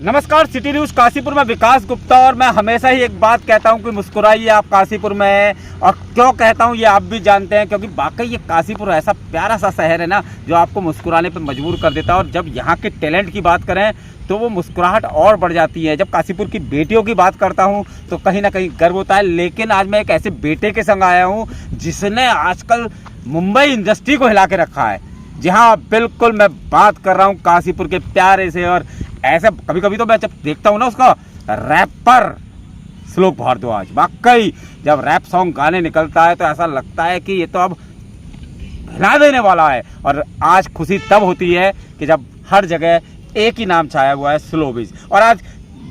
नमस्कार, city news Kashipur में विकास गुप्ता। और मैं हमेशा ही एक बात कहता हूं कि मुस्कुराइए, आप काशीपुर में हैं। और क्यों कहता हूं ये आप भी जानते हैं, क्योंकि वाकई ये काशीपुर ऐसा प्यारा सा शहर है ना, जो आपको मुस्कुराने पे मजबूर कर देता है। और जब यहाँ के टैलेंट की बात करें तो वो मुस्कुराहट और बढ़ जाती है। जब काशीपुर की बेटियों की बात करता हूँ तो कहीं ना कहीं गर्व होता है। लेकिन आज मैं एक ऐसे बेटे के संग आया हूँ जिसने आजकल मुंबई इंडस्ट्री को हिला के रखा है। जी हाँ, बिल्कुल मैं बात कर रहा हूँ काशीपुर के प्यारे से। और ऐसे कभी कभी तो मैं जब देखता हूँ ना उसका रैपर श्लोक भारद्वाज, वाकई जब रैप सॉन्ग गाने निकलता है तो ऐसा लगता है कि ये तो अब हिला देने वाला है। और आज खुशी तब होती है कि जब हर जगह एक ही नाम छाया हुआ है, स्लोबिज। और आज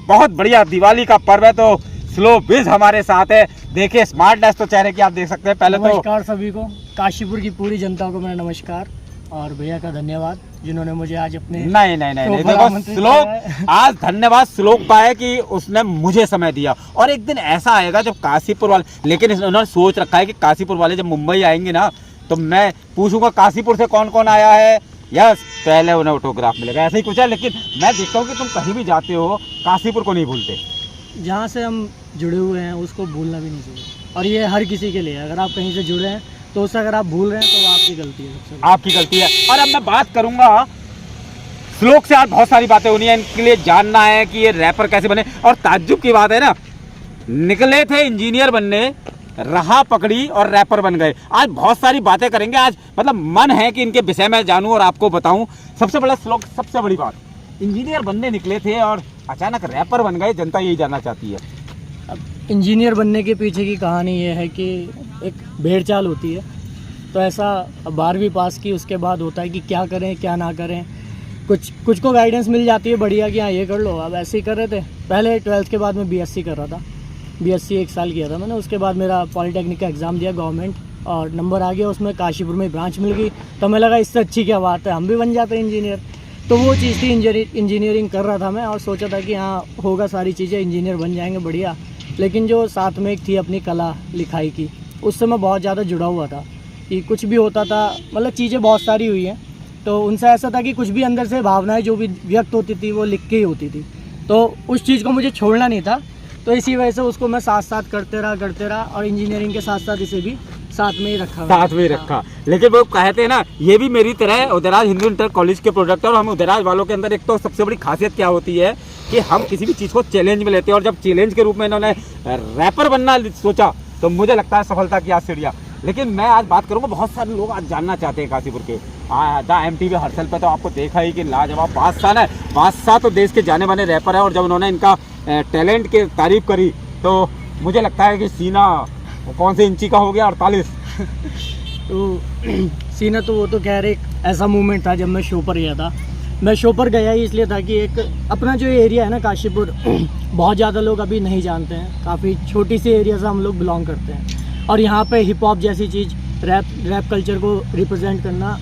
बहुत बढ़िया दिवाली का पर्व है तो स्लोबिज हमारे साथ है। देखिए स्मार्टनेस तो चेहरे की आप देख सकते हैं। पहले तो नमस्कार सभी को, काशीपुर की पूरी जनता को मेरा नमस्कार और भैया का धन्यवाद जिन्होंने मुझे आज अपने नहीं देखो श्लोक, आज धन्यवाद श्लोक का है कि उसने मुझे समय दिया। और एक दिन ऐसा आएगा जब काशीपुर वाले, लेकिन उन्होंने सोच रखा है कि काशीपुर वाले जब मुंबई आएंगे ना तो मैं पूछूंगा काशीपुर से कौन कौन आया है, यस पहले उन्हें ऑटोग्राफ मिलेगा, ऐसा ही कुछ है। लेकिन मैं देखता हूँ कि तुम कहीं भी जाते हो काशीपुर को नहीं भूलते। जहाँ से हम जुड़े हुए हैं उसको भूलना भी नहीं चाहिए। और ये हर किसी के लिए, अगर आप कहीं से जुड़े हैं तो उससे अगर आप भूल रहे हैं तो वो आपकी गलती है, सबसे आपकी गलती है। और अब मैं बात करूंगा श्लोक से। आज बहुत सारी बातें होनी है, इनके लिए जानना है कि ये रैपर कैसे बने। और ताज्जुब की बात है ना, निकले थे इंजीनियर बनने, राह पकड़ी और रैपर बन गए। आज बहुत सारी बातें करेंगे। आज मतलब मन है कि इनके विषय में जानूं और आपको बताऊं। सबसे बड़ा श्लोक, सबसे बड़ी बात, इंजीनियर बनने निकले थे और अचानक रैपर बन गए, जनता यही जानना चाहती है। अब इंजीनियर बनने के पीछे की कहानी ये है कि एक भेड़ चाल होती है। तो ऐसा 12वीं पास की उसके बाद होता है कि क्या करें क्या ना करें। कुछ को गाइडेंस मिल जाती है बढ़िया कि हाँ ये कर लो। अब ऐसे ही कर रहे थे। पहले 12th के बाद मैं BSc कर रहा था। BSc 1 साल किया था मैंने। उसके बाद मेरा पॉलिटेक्निक का एग्ज़ाम दिया गवर्नमेंट और नंबर आ गया उसमें, काशीपुर में ब्रांच मिल गई। तो मैं लगा इससे अच्छी क्या बात है, हम भी बन जाते हैं इंजीनियर। तो वो चीज़ थी, इंजीनियरिंग कर रहा था मैं और सोचा था कि हाँ होगा, सारी चीज़ें इंजीनियर बन जाएंगे बढ़िया। लेकिन जो साथ में एक थी अपनी कला लिखाई की, उससे मैं बहुत ज़्यादा जुड़ा हुआ था कि कुछ भी होता था, मतलब चीज़ें बहुत सारी हुई हैं। तो उनसे ऐसा था कि कुछ भी अंदर से भावनाएं जो भी व्यक्त होती थी वो लिख के ही होती थी। तो उस चीज़ को मुझे छोड़ना नहीं था। तो इसी वजह से उसको मैं साथ साथ करते रहा और इंजीनियरिंग के साथ साथ इसे भी साथ में ही रखा। लेकिन वो कहते हैं ना, ये भी मेरी तरह है, उदयराज हिंदू इंटर कॉलेज के प्रोडक्ट है। और हम उदयराज वालों के अंदर एक तो सबसे बड़ी खासियत क्या होती है कि हम किसी भी चीज़ को चैलेंज में लेते हैं। और जब चैलेंज के रूप में इन्होंने रैपर बनना सोचा तो मुझे लगता है सफलता की आज सीढ़ियाँ। लेकिन मैं आज बात करूँगा, बहुत सारे लोग आज जानना चाहते हैं काशीपुर के। द MTV हर्षल पे तो आपको देखा ही कि लाजवाब बादशाह है। बादशाह तो देश के जाने माने रैपर है। और जब उन्होंने इनका टैलेंट की तारीफ करी तो मुझे लगता है कि सीना कौन से इंची का हो गया, 48। तो सीना तो वो तो खैर एक ऐसा मोमेंट था जब मैं शो पर गया था। मैं शो पर गया ही इसलिए था कि एक अपना जो एरिया है ना काशीपुर, बहुत ज़्यादा लोग अभी नहीं जानते हैं। काफ़ी छोटी सी एरिया से हम लोग बिलोंग करते हैं। और यहाँ पे हिप हॉप जैसी चीज़, रैप कल्चर को रिप्रेजेंट करना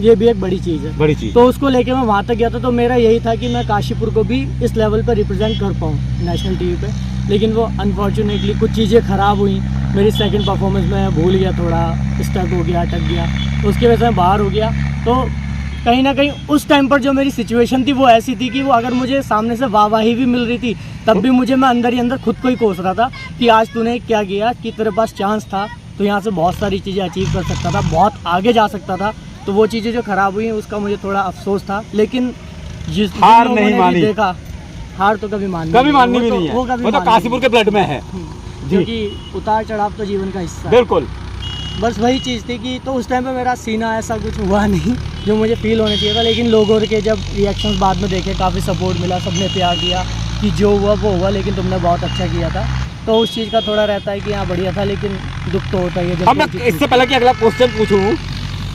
ये भी एक बड़ी चीज़ है, बड़ी चीज़। तो उसको लेके मैं वहाँ तक गया था। तो मेरा यही था कि मैं काशीपुर को भी इस लेवल पर रिप्रेजेंट कर पाऊँ नेशनल TV पे। लेकिन वो अनफॉर्चुनेटली कुछ चीज़ें ख़राब हुई। मेरी सेकंड परफॉर्मेंस में भूल गया, थोड़ा स्टक हो गया, अटक गया, उसकी वजह से मैं बाहर हो गया। तो कहीं ना कहीं उस टाइम पर जो मेरी सिचुएशन थी वो ऐसी थी कि वो अगर मुझे सामने से वाहवाही भी मिल रही थी तब भी मुझे, मैं अंदर ही अंदर खुद को ही कोस रहा था कि आज तूने क्या किया, कि तेरे पास चांस था तो यहाँ से बहुत सारी चीज़ें अचीव कर सकता था, बहुत आगे जा सकता था। तो वो चीज़ें जो ख़राब हुई उसका मुझे थोड़ा अफसोस था। लेकिन जिस हार नहीं मानी, देखा, हार तो कभी माननी भी नहीं है। वो तो काशीपुर के ब्लड में है, क्योंकि उतार चढ़ाव तो जीवन का हिस्सा है। बिल्कुल, बस वही चीज़ थी कि तो उस टाइम पे मेरा सीना ऐसा कुछ हुआ नहीं जो मुझे फील होना चाहिए था। लेकिन लोगों के जब रिएक्शंस बाद में देखे, काफ़ी सपोर्ट मिला, सबने प्यार दिया कि जो हुआ वो हुआ, लेकिन तुमने बहुत अच्छा किया था। तो उस चीज़ का थोड़ा रहता है कि हाँ बढ़िया था, लेकिन दुख तो होता ही है। अब मैं इससे पहले कि अगला क्वेश्चन पूछूं,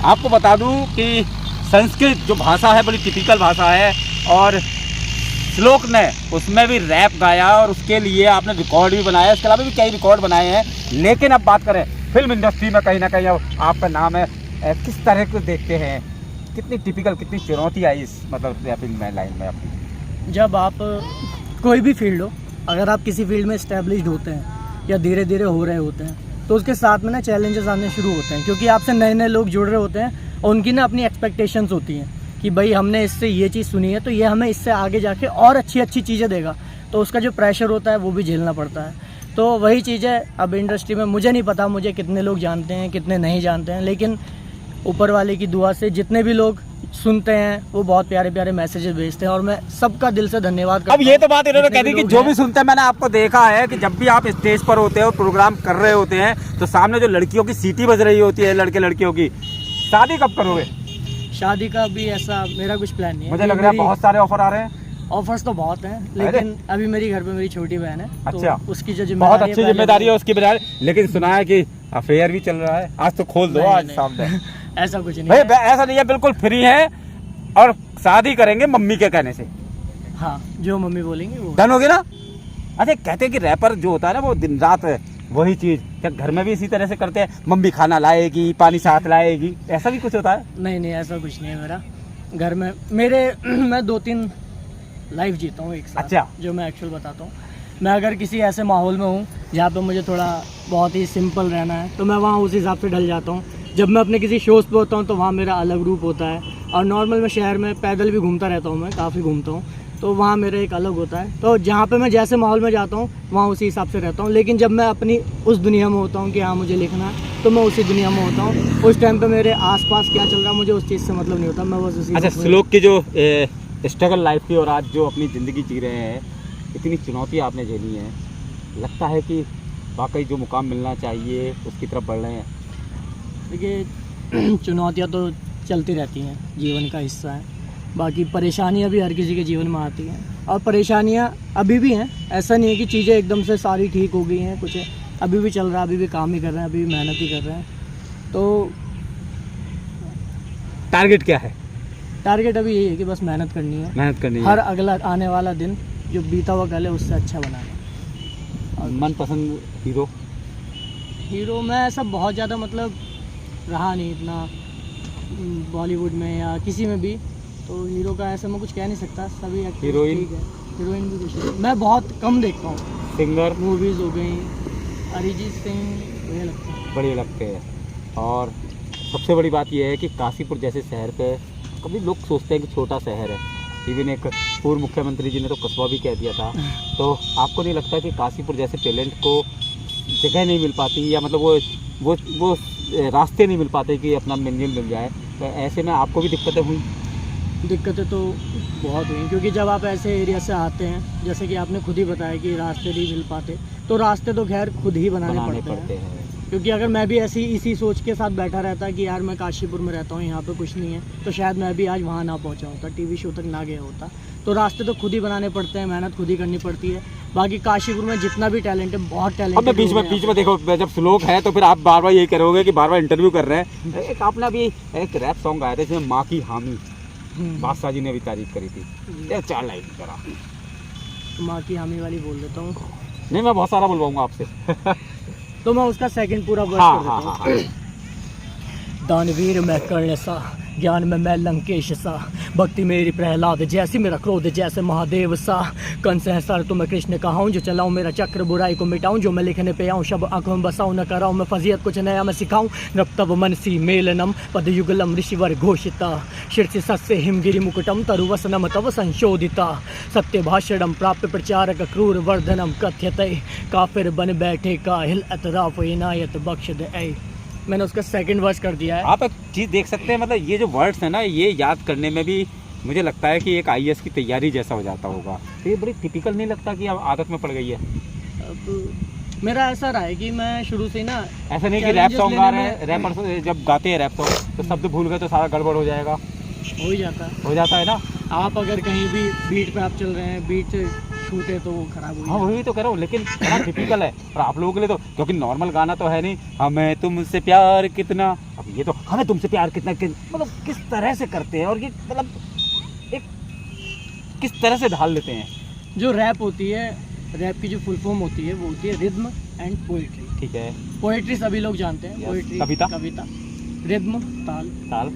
आपको बता दूं कि संस्कृत जो भाषा है बड़ी टिपिकल भाषा है। और श्लोक ने उसमें भी रैप गाया और उसके लिए आपने रिकॉर्ड भी बनाया, इसके अलावा भी कई रिकॉर्ड बनाए हैं। लेकिन अब बात करें फिल्म इंडस्ट्री में, कहीं ना कहीं अब आपका नाम है, किस तरह को देखते हैं, कितनी टिपिकल, कितनी चुनौती आई इस मतलब फिल्म लाइन में आपकी? जब आप कोई भी फील्ड हो, अगर आप किसी फील्ड में इस्टेब्लिश्ड होते हैं या धीरे धीरे हो रहे होते हैं तो उसके साथ में ना चैलेंजेस आने शुरू होते हैं, क्योंकि आपसे नए नए लोग जुड़ रहे होते हैं और उनकी ना अपनी एक्सपेक्टेशंस होती हैं कि भाई हमने इससे ये चीज़ सुनी है तो ये हमें इससे आगे जाके और अच्छी अच्छी चीज़ें देगा, तो उसका जो प्रेशर होता है वो भी झेलना पड़ता है। तो वही चीज़ है, अब इंडस्ट्री में मुझे नहीं पता मुझे कितने लोग जानते हैं कितने नहीं जानते हैं, लेकिन ऊपर वाले की दुआ से जितने भी लोग सुनते हैं वो बहुत प्यारे प्यारे मैसेजेस भेजते हैं और मैं सबका दिल से धन्यवाद करता अब ये तो बात इन्होंने जितने कह दी भी कि लोग जो हैं। भी सुनते हैं, मैंने आपको देखा है कि जब भी आप स्टेज पर होते हो, प्रोग्राम कर रहे होते हैं, तो सामने जो लड़कियों की सीटी बज रही होती है, लड़के लड़कियों की, शादी कब करोगे? शादी का भी ऐसा मेरा कुछ प्लान नहीं है। मुझे लग रहा है बहुत सारे ऑफर आ रहे हैं। ऑफर्स तो बहुत हैं, लेकिन अभी मेरी घर पे मेरी छोटी बहन है, अच्छा, तो उसकी जो बहुत अच्छी पहले जिम्मेदारी है उसकी बजाय। लेकिन सुना है कि अफेयर भी चल रहा है, आज तो खोल दो नहीं, आज नहीं। सामने। ऐसा कुछ नहीं भाई है। ऐसा नहीं है, बिल्कुल फ्री है और शादी करेंगे मम्मी के कहने से। हाँ, जो मम्मी बोलेंगी वो। डन हो गया ना? अच्छा, कहते हैं कि रैपर जो होता है ना वो दिन रात वही चीज, क्या घर में भी इसी तरह से करते हैं? मम्मी खाना लाएगी, पानी साथ लाएगी, ऐसा भी कुछ होता है? नहीं नहीं, ऐसा कुछ नहीं है मेरा घर में। मेरे मैं 2-3 लाइफ जीता हूँ एक साथ। अच्छा। जो मैं एक्चुअल बताता हूँ, मैं अगर किसी ऐसे माहौल में हूँ जहाँ पे मुझे थोड़ा बहुत ही सिंपल रहना है तो मैं वहाँ उस हिसाब से ढल जाता हूँ। जब मैं अपने किसी शोज़ पे होता हूँ तो वहाँ मेरा अलग रूप होता है, और नॉर्मल मैं शहर में पैदल भी घूमता रहता हूँ, मैं काफ़ी घूमता हूँ, तो वहाँ मेरा एक अलग होता है। तो जहाँ पे मैं जैसे माहौल में जाता हूँ वहाँ उसी हिसाब से रहता हूँ। लेकिन जब मैं अपनी उस दुनिया में होता हूँ कि हाँ मुझे लिखना है, तो मैं उसी दुनिया में होता हूँ। उस टाइम पे मेरे आसपास क्या चल रहा है मुझे उस चीज़ से मतलब नहीं होता, मैं बस उसी अच्छा, में- श्लोक की जो स्ट्रगल लाइफ थी और आज जो अपनी ज़िंदगी जी रहे हैं, इतनी चुनौतियाँ आपने झेली हैं, लगता है कि वाकई जो मुकाम मिलना चाहिए उसकी तरफ बढ़ रहे हैं? देखिए चुनौतियाँ तो चलती रहती हैं, जीवन का हिस्सा है। बाकी परेशानियाँ भी हर किसी के जीवन में आती हैं, और परेशानियाँ अभी भी हैं। ऐसा नहीं है कि चीज़ें एकदम से सारी ठीक हो गई हैं, कुछ है अभी भी चल रहा है, अभी भी काम ही कर रहे हैं, अभी भी मेहनत ही कर रहे हैं। तो टारगेट क्या है? टारगेट अभी यही है कि बस मेहनत करनी है, मेहनत करनी है। हर अगला आने वाला दिन जो बीता हुआ कल है उससे अच्छा बनाना है। मनपसंद हीरो? हीरो मैं ऐसा बहुत ज़्यादा मतलब रहा नहीं इतना बॉलीवुड में या किसी में भी, तो हीरो का ऐसा मैं कुछ कह नहीं सकता, सभी एक्टर्स हीरोइन? ठीक है। हीरोइन भी कुछ नहीं। मैं बहुत कम देखता हूँ। सिंगर? मूवीज़ हो गई, अरिजीत सिंह बढ़िया लगता है। बढ़िया लगते हैं। और सबसे बड़ी बात यह है कि काशीपुर जैसे शहर पे कभी लोग सोचते हैं कि छोटा शहर है, इवन एक पूर्व मुख्यमंत्री जी ने तो कस्बा भी कह दिया था। तो आपको नहीं लगता कि काशीपुर जैसे टैलेंट को जगह नहीं मिल पाती, या मतलब वो रास्ते नहीं मिल पाते कि अपना मंजिल मिल जाए? तो ऐसे में आपको भी दिक्कतें हुई? दिक्कतें तो बहुत हुई, क्योंकि जब आप ऐसे एरिया से आते हैं, जैसे कि आपने खुद ही बताया कि रास्ते नहीं मिल पाते, तो रास्ते तो खैर खुद ही बनाने पड़ते हैं। क्योंकि अगर मैं भी ऐसी इसी सोच के साथ बैठा रहता कि यार मैं काशीपुर में रहता हूँ, यहाँ पे कुछ नहीं है, तो शायद मैं भी आज वहाँ ना पहुँचा होता, टीवी शो तक ना गया होता। तो रास्ते तो खुद ही बनाने पड़ते हैं, मेहनत खुद ही करनी पड़ती है। बाकी काशीपुर में जितना भी टैलेंट है, बहुत टैलेंट। अब मैं बीच में देखो, जब श्लोक है तो फिर आप बार बार यही करोगे कि बार बार इंटरव्यू कर रहे हैं। एक आपने अभी एक रैप सॉन्ग गाया था जिसमें माँ की हामी, बादशाह जी ने भी तारीफ करी थी, ये 4 लाइन जरा। माँ की हामी वाली बोल देता हूँ। नहीं, मैं बहुत सारा बुलवाऊंगा आपसे। तो मैं उसका सेकंड पूरा वर्ड हाँ, कर हाँ, देता हाँ, हूँ। दानवीर मैं कर्ण सा, ज्ञान में मैं लंकेश सा, भक्ति मेरी प्रहलाद जैसी, मेरा क्रोध जैसे महादेव सा, कंस है सर तो मैं कृष्ण का हूँ, जो चलाऊँ मेरा चक्र बुराई को मिटाऊँ, जो मैं लिखने पे आऊँ शब आंखों में बसाऊँ, न कराऊँ मैं फजीयत कुछ नया मैं सिखाऊँ, नब तब मनसी मेलनम पद युगलम ऋषिवर घोषिता, शीर्षि सस्य हिमगिरि मुकुटम तरुवसनम तव संशोधिता, सत्य भाषणम प्राप्य प्रचारक क्रूर वर्धनम कथ्यते, काफिर बन बैठे काहिल अतराफ इनायत बख्श दे। मैंने उसका सेकंड वर्स कर दिया है। आप एक चीज़ देख सकते हैं, मतलब ये जो वर्ड्स है ना, ये याद करने में भी मुझे लगता है कि एक IAS की तैयारी जैसा हो जाता होगा। तो ये बड़ी टिपिकल नहीं लगता कि अब आदत में पड़ गई है? अब मेरा ऐसा रहा है कि मैं शुरू से ही ना, ऐसा नहीं कि रैप सॉन्ग गा रहे हैं, रैपर जब गाते हैं रैप सॉन्ग तो शब्द भूल गए तो सारा गड़बड़ हो जाएगा। हो ही जाता है ना? आप अगर कहीं भी बीट पे आप चल रहे हैं, बीट से छूटे तो वो खराब हो हाँ, वही तो कह रहा हूँ, लेकिन बड़ा टिपिकल है। और आप लोगों के लिए तो, क्योंकि नॉर्मल गाना तो है नहीं, हमें तुमसे प्यार कितना, अब ये तो हमें तुमसे प्यार कितना, मतलब किस तरह से करते हैं, और ये मतलब एक किस तरह से ढाल लेते हैं। जो रैप होती है, रैप की जो फुल फॉर्म होती है वो होती है रिद्म एंड पोइट्री। ठीक है। पोइट्री सभी लोग जानते हैं, Yes, पोइट्री कविता। रिद्म ताल।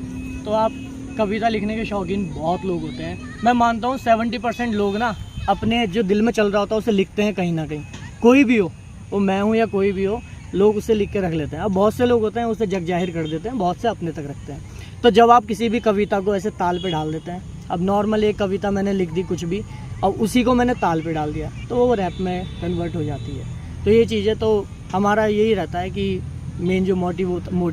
तो आप कविता लिखने के शौकीन बहुत लोग होते हैं। मैं मानता हूँ 70% लोग ना अपने जो दिल में चल रहा होता है उसे लिखते हैं कहीं ना कहीं, कोई भी हो, वो मैं हूँ या कोई भी हो, लोग उसे लिख के रख लेते हैं। अब बहुत से लोग होते हैं उसे जग जाहिर कर देते हैं, बहुत से अपने तक रखते हैं। तो जब आप किसी भी कविता को ऐसे ताल पे डाल देते हैं, अब नॉर्मल एक कविता मैंने लिख दी कुछ भी और उसी को मैंने ताल पे डाल दिया तो वो रैप में कन्वर्ट हो जाती है। तो ये चीज़ें तो हमारा यही रहता है कि मेन जो मोटिव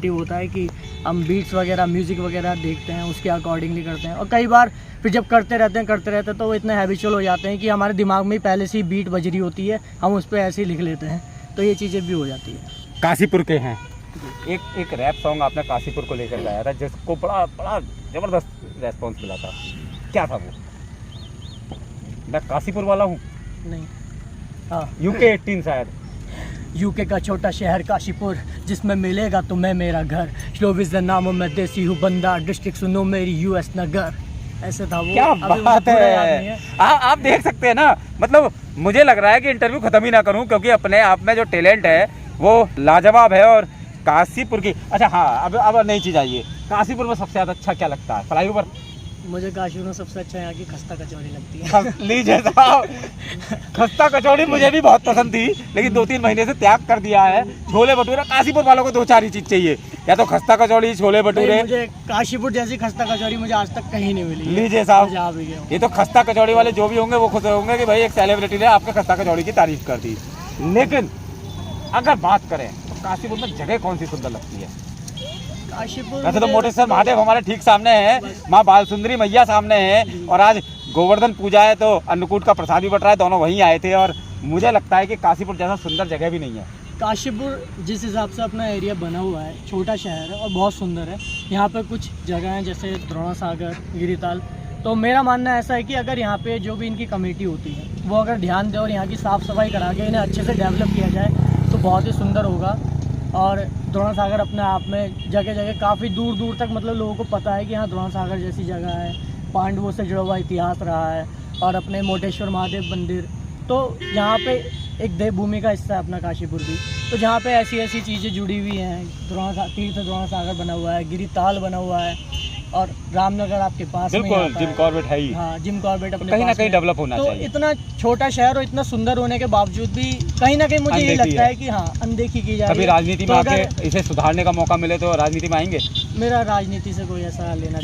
होता है कि हम बीट्स वगैरह म्यूज़िक वगैरह देखते हैं, उसके अकॉर्डिंगली करते हैं। और कई बार फिर जब करते रहते हैं तो वो इतने हैबिचुअल हो जाते हैं कि हमारे दिमाग में पहले से ही बीट बज रही होती है, हम उस पर ऐसे ही लिख लेते हैं, तो ये चीज़ें भी हो जाती है। काशीपुर के हैं, एक रैप सॉन्ग आपने काशीपुर को लेकर गाया था जिसको बड़ा बड़ा ज़बरदस्त रेस्पॉन्स मिला था, क्या था वो? मैं काशीपुर वाला हूँ, नहीं, हाँ, UK 18 शायद। यूके का छोटा शहर काशीपुर, जिसमें मिलेगा तुम्हें मेरा घर, श्लोविस नाम मैं देसी हूँ बंदा, डिस्ट्रिक्ट सुनो मेरी US नगर, ऐसे था वो। क्या बात है, आप देख सकते हैं ना, मतलब मुझे लग रहा है कि इंटरव्यू खत्म ही ना करूं क्योंकि अपने आप में जो टैलेंट है वो लाजवाब है। और काशीपुर की, अच्छा हाँ, अब नई चीज़ आई है, काशीपुर में सबसे ज़्यादा अच्छा क्या लगता है? फ्लाईओवर? मुझे काशीपुर में सबसे अच्छा यहाँ की खस्ता कचौड़ी लगती है। लीजिए साहब, खस्ता कचौड़ी मुझे भी बहुत पसंद थी लेकिन 2-3 महीने से त्याग कर दिया है। छोले भटूरे, काशीपुर वालों को 2-4 ही चीज़ चाहिए, या तो खस्ता कचौड़ी, छोले भटूरे। मुझे काशीपुर जैसी खस्ता कचौड़ी मुझे आज तक कहीं नहीं मिली। लीजिए साहब, जहाँ भी गया, ये तो खस्ता कचौड़ी वाले जो भी होंगे वो खुश होंगे कि भाई एक सेलिब्रिटी ने आपके खस्ता कचौड़ी की तारीफ कर दी। लेकिन अगर बात करें तो काशीपुर में जगह कौन सी सुंदर लगती है? काशीपुर वैसे तो मोटेश्वर महादेव हमारे ठीक सामने है, माँ बाल सुंदरी मैया सामने है, और आज गोवर्धन पूजा है तो अन्नकूट का प्रसाद भी बट रहा है, दोनों वहीं आए थे। और मुझे लगता है कि काशीपुर जैसा सुंदर जगह भी नहीं है। काशीपुर जिस हिसाब से अपना एरिया बना हुआ है, छोटा शहर है और बहुत सुंदर है। यहाँ पे कुछ जगह हैं जैसे द्रोणा सागर, गिरिताल, तो मेरा मानना ऐसा है कि अगर यहाँ पे जो भी इनकी कमेटी होती है वो अगर ध्यान दे और यहाँ की साफ़ सफाई करा के इन्हें अच्छे से डेवलप किया जाए तो बहुत ही सुंदर होगा। और द्रोणा सागर अपने आप में जगह जगह काफ़ी दूर दूर तक मतलब लोगों को पता है कि हाँ द्रोणा सागर जैसी जगह है, पांडवों से जुड़ा हुआ इतिहास रहा है, और अपने मोटेश्वर महादेव मंदिर, तो यहाँ पे एक देवभूमि का हिस्सा है अपना काशीपुर भी, तो जहाँ पे ऐसी ऐसी चीज़ें जुड़ी हुई हैं। द्रोणा सागर बना हुआ है, गिरिताल बना हुआ है, और रामनगर आपके पास में बिल्कुल, जिम कॉर्बेट है ही। हाँ, जिम कॉर्बेट अपने कहीं ना पास कहीं में। डेवलप होना तो चाहिए। इतना छोटा शहर और इतना सुंदर होने के बावजूद भी कहीं ना कहीं मुझे ये लगता है कि हाँ अनदेखी की जा रही है। कभी राजनीति में आके इसे सुधारने का मौका मिले तो राजनीति में आएंगे? मेरा राजनीति से कोई ऐसा लेना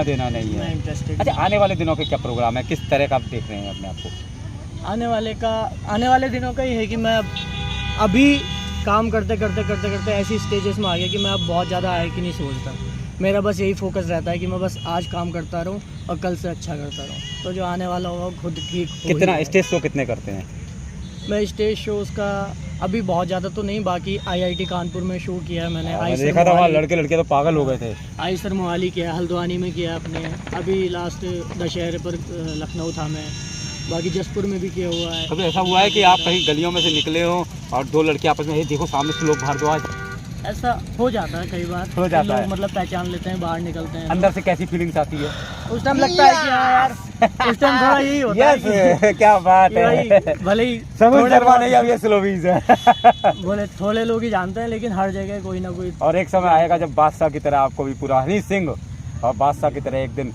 देना नहीं है। इंटरेस्टेड। अच्छा, आने वाले दिनों के क्या प्रोग्राम है, किस तरह का आप देख रहे हैं अपने आप को? आने वाले दिनों का ये है कि मैं अभी काम करते ऐसी स्टेजेस में आ गया कि मैं अब बहुत ज़्यादा आगे की नहीं सोचता। मेरा बस यही फोकस रहता है कि मैं बस आज काम करता रहूं और कल से अच्छा करता रहूं, तो जो आने वाला होगा खुद ठीक हो। कितना स्टेज शो कितने करते हैं? मैं स्टेज शोज़ का अभी बहुत ज़्यादा तो नहीं, बाकी IIT कानपुर में शो किया है मैंने। देखा था वहाँ लड़के तो पागल हो गए थे। आईसर मोहाली किया, हल्द्वानी में किया अपने, अभी लास्ट दशहरे पर लखनऊ था मैं, बाकी जसपुर में भी किया हुआ है। कभी ऐसा हुआ है कि आप कहीं गलियों में से निकले हो और 2 लड़के आपस में, देखो सामने से लोग भारद्वाज, ऐसा हो जाता है कई बार, हो जाता है, मतलब पहचान लेते हैं, बाहर निकलते हैं। अंदर से कैसी फीलिंग्स आती है? उस टाइम लगता है कि हाँ यार, उस टाइम थोड़ा यही होता है कि क्या बात है, भले ही समझ शर्मा नहीं, अब ये स्लोवीज है। बोले थोड़े लोग ही जानते हैं, लेकिन हर जगह कोई ना कोई। और एक समय आएगा जब बादशाह की तरह आपको भी पूरा हनी सिंह और बादशाह की तरह एक दिन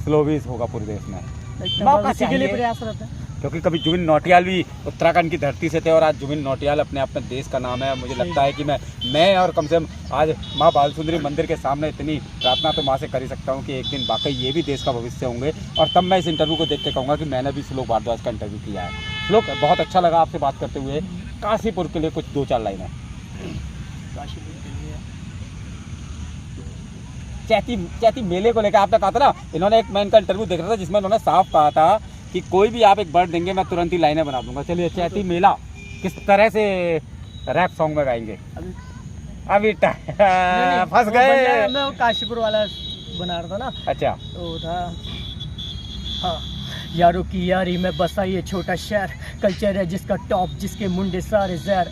स्लोवीज होगा पूरे देश में। इसी के लिए प्रयास रहता है, क्योंकि कभी जुबिन नौटियाल भी उत्तराखंड की धरती से थे और आज जुबिन नौटियाल अपने आप में देश का नाम है। मुझे लगता है कि मैं और कम से कम आज माँ बाल सुंदरी मंदिर के सामने इतनी प्रार्थना तो माँ से कर ही सकता हूँ कि एक दिन वाकई ये भी देश का भविष्य होंगे। और तब मैं इस इंटरव्यू को देख के कहूँगा कि मैंने भी श्लोक भारद्वाज का इंटरव्यू किया है। श्लोक, बहुत अच्छा लगा आपसे बात करते हुए। काशीपुर के लिए कुछ 2-4 लाइनें। काशीपुर के लिए चैती मेले को लेकर आपने कहा था ना, इन्होंने एक मैं इनका इंटरव्यू देख रहा था जिसमें उन्होंने साफ कहा था कि कोई भी आप एक वर्ड देंगे मैं तुरंत ही लाइनें बना दूंगा। चलिए, चैती मेला किस तरह से रैप सॉन्ग में गाएंगे? अभी फंस गए। मैं वो काशीपुर वाला बना रहा था ना। अच्छा, तो था, हाँ, यारों की यारी में बसा ये छोटा शहर, कल्चर है जिसका टॉप, जिसके मुंडे सारे जहर।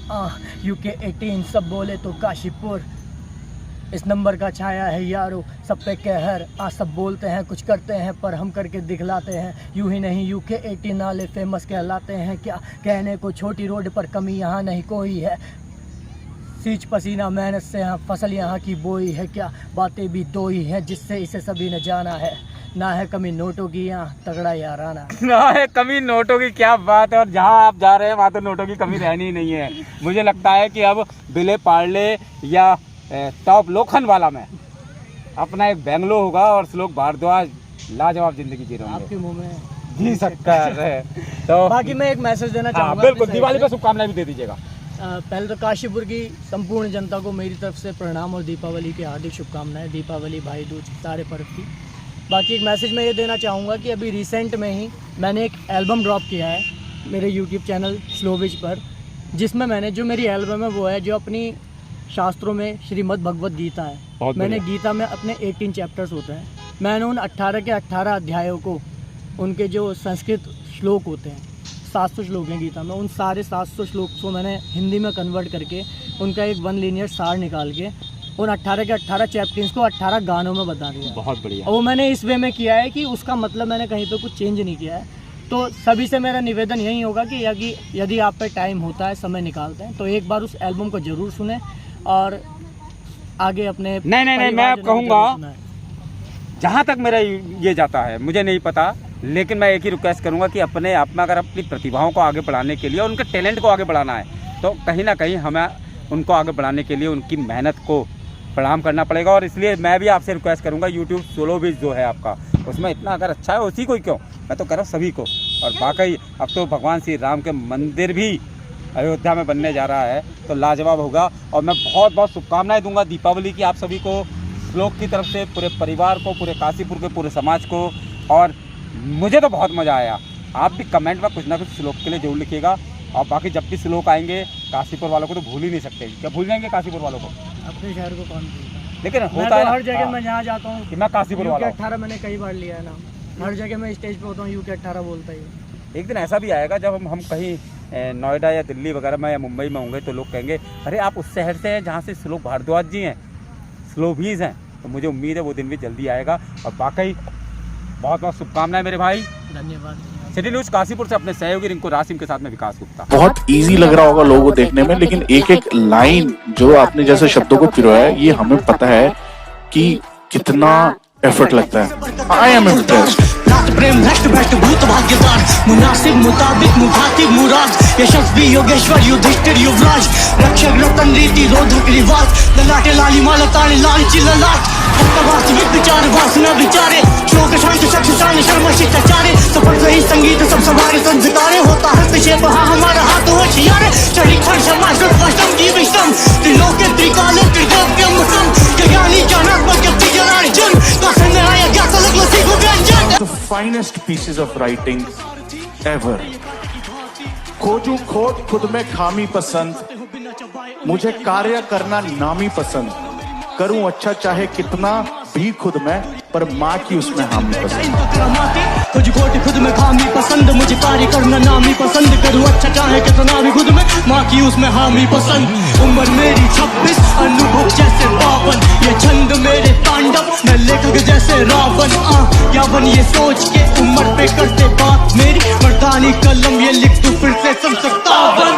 UK 18 सब बोले तो काशीपुर, इस नंबर का छाया है यारो सब पे कहर। सब बोलते हैं कुछ करते हैं पर हम करके दिखलाते हैं, यूं ही नहीं UK 18 नाले फेमस कहलाते हैं। क्या कहने को छोटी रोड पर कमी यहाँ नहीं कोई है, सींच पसीना मेहनत से यहाँ फसल यहाँ की बोई है। क्या बातें भी दो ही हैं जिससे इसे सभी ने जाना है, ना है कमी नोटों की यहाँ तगड़ा याराना। ना है कमी नोटों की, क्या बात है। और जहाँ आप जा रहे हैं वहाँ तो नोटों की कमी रहनी ही नहीं है। मुझे लगता है कि अब बिले पार्ले या टॉप लोखंड वाला में अपना एक बेंगलो होगा और श्लोक भारद्वाज लाजवाब जिंदगी जी रहे आपके मुंह में जी शक्कर है। तो बाकी मैं एक मैसेज देना हाँ चाहूँगा बिल्कुल, अपनी दिवाली साइड पर से। शुभकामनाएं भी दे दीजिएगा। पहले तो काशीपुर की संपूर्ण जनता को मेरी तरफ से प्रणाम और दीपावली की हार्दिक शुभकामनाएं, दीपावली, भाई दूज, सारे पर्व की। बाकी एक मैसेज मैं ये देना चाहूँगा कि अभी रिसेंट में ही मैंने एक एल्बम ड्रॉप किया है मेरे यूट्यूब चैनल स्लोविज पर, जिसमें मैंने जो मेरी एल्बम है वो है जो अपनी शास्त्रों में श्रीमद् भगवत गीता है। बहुत मैंने बढ़िया। गीता में अपने 18 चैप्टर्स होते हैं, मैंने उन 18 के 18 अध्यायों को, उनके जो संस्कृत श्लोक होते हैं, 700 श्लोक हैं गीता में, उन सारे 700 श्लोक को मैंने हिंदी में कन्वर्ट करके उनका एक वन लीनियर सार निकाल के उन 18 के 18 चैप्टर्स को 18 गानों में बता दिया है। बहुत बढ़िया। और वो मैंने इस वे में किया है कि उसका मतलब मैंने कहीं पे कुछ चेंज नहीं किया है। तो सभी से मेरा निवेदन यही होगा कि यदि आप पे टाइम होता है, समय निकालते हैं, तो एक बार उस एल्बम को ज़रूर सुने और आगे अपने नहीं, मैं परिवारजनों को कहूँगा, ज़रूर सुनाएं। जहाँ तक मेरा ये जाता है मुझे नहीं पता, लेकिन मैं एक ही रिक्वेस्ट करूँगा कि अपने आप में अगर अपनी प्रतिभाओं को आगे बढ़ाने के लिए और उनके टैलेंट को आगे बढ़ाना है, तो कहीं ना कहीं हमें उनको आगे बढ़ाने के लिए उनकी मेहनत को प्रणाम करना पड़ेगा। और इसलिए मैं भी आपसे रिक्वेस्ट करूँगा, यूट्यूब स्लोविज जो है आपका, उसमें इतना अगर अच्छा है उसी को ही क्यों, मैं तो कह रहा हूँ सभी को। और वाकई अब तो भगवान श्री राम के मंदिर भी अयोध्या में बनने जा रहा है, तो लाजवाब होगा। और मैं बहुत बहुत शुभकामनाएं दूंगा दीपावली की आप सभी को, श्लोक की तरफ से, पूरे परिवार को, पूरे काशीपुर के पूरे समाज को। और मुझे तो बहुत मज़ा आया। आप भी कमेंट में कुछ ना कुछ श्लोक के लिए जरूर लिखिएगा। और बाकी जब भी श्लोक आएंगे काशीपुर वालों को तो भूल ही नहीं सकते। क्या भूल जाएंगे काशीपुर वालों को? अपने शहर को कौन भूलता है? लेकिन मैं होता तो है ना, हर जगह हाँ, मैं जहाँ जाता हूँ कि मैं काशीपुर वाला हूँ। 18 मैंने कई बार लिया है नाम, हर जगह मैं स्टेज पे होता हूँ UK 18 बोलता ही हूँ। एक दिन ऐसा भी आएगा जब हम कहीं नोएडा या दिल्ली वगैरह में या मुंबई में होंगे, तो लोग कहेंगे अरे आप उस शहर से हैं जहाँ से श्लोक भारद्वाज जी हैं, स्लोवीज हैं। तो मुझे उम्मीद है वो दिन भी जल्दी आएगा। और वाकई बहुत बहुत शुभकामनाएं मेरे भाई। धन्यवाद। सिटी न्यूज़ काशीपुर से अपने सहयोगी रिंकू रासिम के साथ में विकास गुप्ता। बहुत इजी लग रहा होगा लोगों को देखने में, लेकिन एक एक लाइन जो आपने जैसे शब्दों को पिरोया है, ये हमें पता है कि कितना एफर्ट लगता है। I am impressed. रात प्रेम भ्रष्ट भ्रष्ट भूत भाग्यवान, मुनासिब मुताबिक मुखातिब मुराद, यशस्वी योगेश्वर युधिष्ठिर युवराज, रक्षक रतन रीति रोधक रिवाज, ललाटे लाली माला ताड़े लालची ललाट, वास्तविक विचार वासना विचारे, शोक शांत शक्ष शान शर्म शिष्टाचारे, सफल सही संगीत सब सवारे संस्कारे, होता हस्तक्षेप हाँ हमारा हाथ होशियारे, शरीर क्षण क्षमा श्रुत वष्टम की विष्टम, त्रिलोके त्रिकाले त्रिदेव्यम सम, ज्ञानी ज्ञानात्मक जप्ति जनार्जन, दासन में आया ज्ञात अलग लसी को व्यंजन। The finest pieces of writing ever. खोजू खोज खुद में खामी पसंद, मुझे कार्य करना नामी पसंद, करूं अच्छा चाहे कितना भी खुद में, पर माँ की उसमें हामी पसंद। कुछ कोटि खुद में खामी पसंद, मुझे कार्य करना नामी पसंद, करूँ अच्छा चाहे कितना भी खुद में, माँ की उसमें हामी पसंद। उम्र मेरी 26, अनुभव जैसे 52, ये छंद मेरे तांडव, मैं लेखक जैसे रावण। यावन ये सोच के उम्र पे करते बात मेरी, मर्दानी कलम ये लिख दूं फिर से 57।